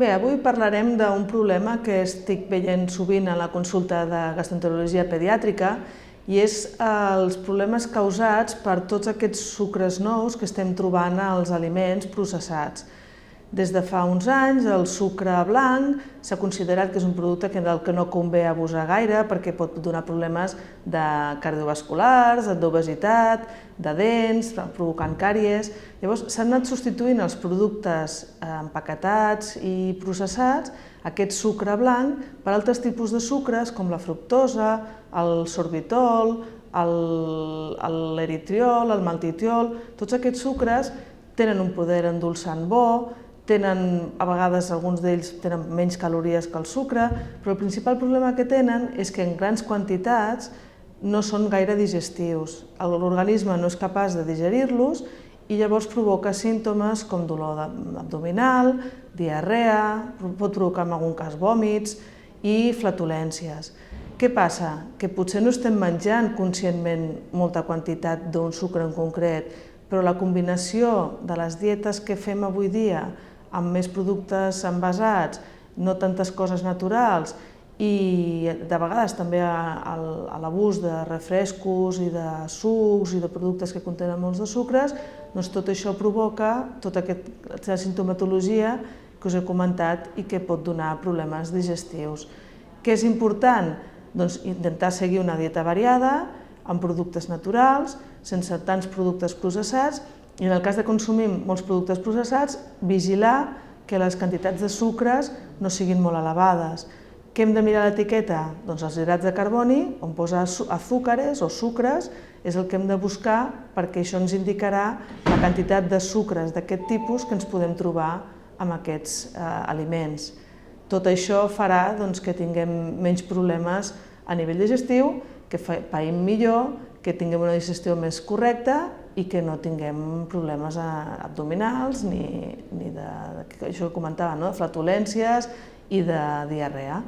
Bé, avui parlarem d'un problema que estic veient sovint a la consulta de gastroenterologia pediàtrica i és els problemes causats per tots aquests sucres nous que estem trobant als aliments processats. Des de fa uns anys el sucre blanc s'ha considerat que és un producte del que no convé abusar gaire perquè pot donar problemes cardiovasculars, d'obesitat, de dents, provocant càries. Llavors s'han anat substituint els productes empaquetats i processats, aquest sucre blanc, per altres tipus de sucres com la fructosa, el sorbitol, l'eritriol, el maltitiol. Tots aquests sucres tenen un poder endolçant bo, a vegades alguns d'ells tenen menys calories que el sucre, però el principal problema que tenen és que en grans quantitats no són gaire digestius. L'organisme no és capaç de digerir-los i llavors provoca símptomes com dolor abdominal, diarrea, pot provocar en algun cas vòmits i flatulències. Què passa? Que potser no estem menjant conscientment molta quantitat d'un sucre en concret, però la combinació de les dietes que fem avui dia amb més productes envasats, no tantes coses naturals i de vegades també a l'abús de refrescos i de sucs i de productes que contenen molts de sucres, doncs tot això provoca tota aquesta simptomatologia que us he comentat i que pot donar problemes digestius. Què és important? Doncs intentar seguir una dieta variada, amb productes naturals, sense tants productes processats, i en el cas de consumir molts productes processats, vigilar que les quantitats de sucres no siguin molt elevades. Què hem de mirar a l'etiqueta? Doncs els hidrats de carboni, on posa azúcares o sucres, és el que hem de buscar perquè això ens indicarà la quantitat de sucres d'aquest tipus que ens podem trobar amb aquests aliments. Tot això farà que tinguem menys problemes a nivell digestiu, que païm millor, que tinguem una digestió més correcta i que no tinguem problemes abdominals ni de, això que comentava, de flatulències i de diarrea.